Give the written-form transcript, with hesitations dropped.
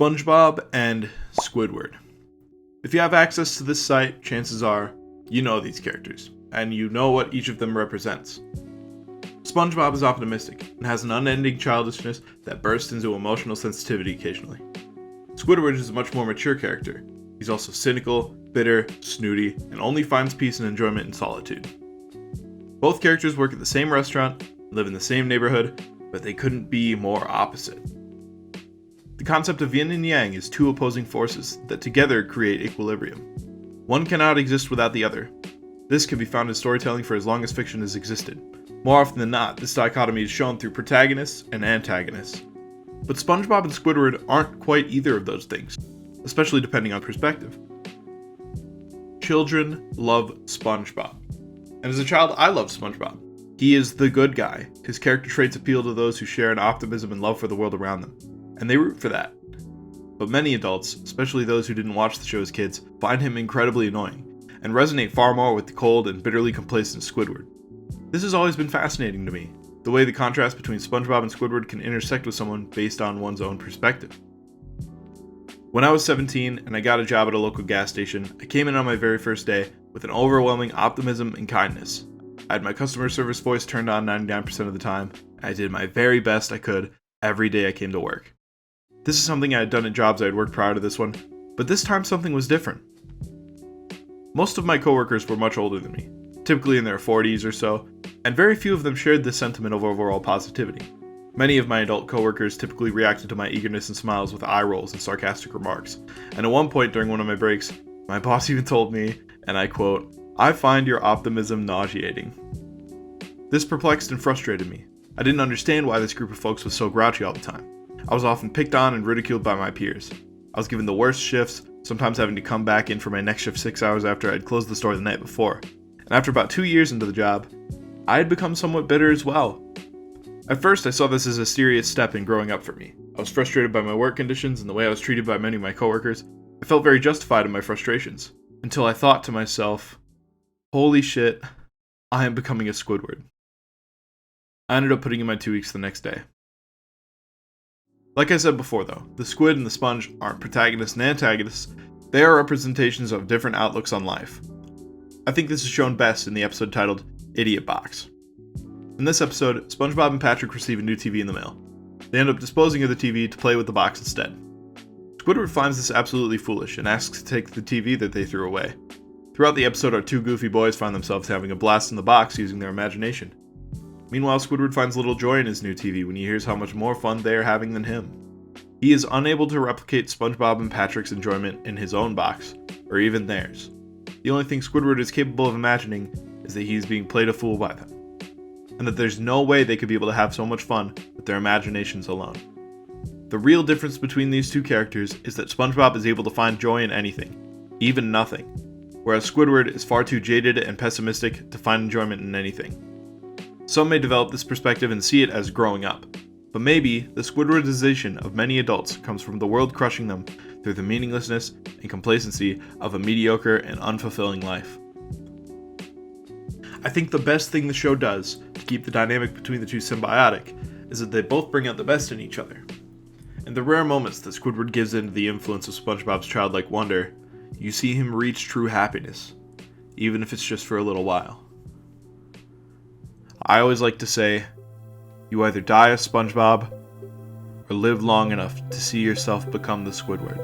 Spongebob and Squidward. If you have access to this site, chances are you know these characters, and you know what each of them represents. Spongebob is optimistic and has an unending childishness that bursts into emotional sensitivity occasionally. Squidward is a much more mature character. He's also cynical, bitter, snooty, and only finds peace and enjoyment in solitude. Both characters work at the same restaurant, live in the same neighborhood, but they couldn't be more opposite. The concept of yin and yang is two opposing forces that together create equilibrium. One cannot exist without the other. This can be found in storytelling for as long as fiction has existed. More often than not, this dichotomy is shown through protagonists and antagonists. But SpongeBob and Squidward aren't quite either of those things, especially depending on perspective. Children love SpongeBob. And as a child, I loved SpongeBob. He is the good guy. His character traits appeal to those who share an optimism and love for the world around them, and they root for that. But many adults, especially those who didn't watch the show as kids, find him incredibly annoying, and resonate far more with the cold and bitterly complacent Squidward. This has always been fascinating to me, the way the contrast between SpongeBob and Squidward can intersect with someone based on one's own perspective. When I was 17 and I got a job at a local gas station, I came in on my very first day with an overwhelming optimism and kindness. I had my customer service voice turned on 99% of the time, and I did my very best I could every day I came to work. This is something I had done at jobs I had worked prior to this one, but this time something was different. Most of my coworkers were much older than me, typically in their 40s or so, and very few of them shared this sentiment of overall positivity. Many of my adult coworkers typically reacted to my eagerness and smiles with eye rolls and sarcastic remarks, and at one point during one of my breaks, my boss even told me, and I quote, "I find your optimism nauseating." This perplexed and frustrated me. I didn't understand why this group of folks was so grouchy all the time. I was often picked on and ridiculed by my peers. I was given the worst shifts, sometimes having to come back in for my next shift 6 hours after I had closed the store the night before. And after about 2 years into the job, I had become somewhat bitter as well. At first, I saw this as a serious step in growing up for me. I was frustrated by my work conditions and the way I was treated by many of my coworkers. I felt very justified in my frustrations, until I thought to myself, holy shit, I am becoming a Squidward. I ended up putting in my 2 weeks the next day. Like I said before though, the squid and the sponge aren't protagonists and antagonists, they are representations of different outlooks on life. I think this is shown best in the episode titled Idiot Box. In this episode, SpongeBob and Patrick receive a new TV in the mail. They end up disposing of the TV to play with the box instead. Squidward finds this absolutely foolish and asks to take the TV that they threw away. Throughout the episode, our two goofy boys find themselves having a blast in the box using their imagination. Meanwhile, Squidward finds little joy in his new TV when he hears how much more fun they are having than him. He is unable to replicate SpongeBob and Patrick's enjoyment in his own box, or even theirs. The only thing Squidward is capable of imagining is that he is being played a fool by them, and that there's no way they could be able to have so much fun with their imaginations alone. The real difference between these two characters is that SpongeBob is able to find joy in anything, even nothing, whereas Squidward is far too jaded and pessimistic to find enjoyment in anything. Some may develop this perspective and see it as growing up, but maybe the Squidwardization of many adults comes from the world crushing them through the meaninglessness and complacency of a mediocre and unfulfilling life. I think the best thing the show does to keep the dynamic between the two symbiotic is that they both bring out the best in each other. In the rare moments that Squidward gives in to the influence of SpongeBob's childlike wonder, you see him reach true happiness, even if it's just for a little while. I always like to say, you either die a SpongeBob, or live long enough to see yourself become the Squidward.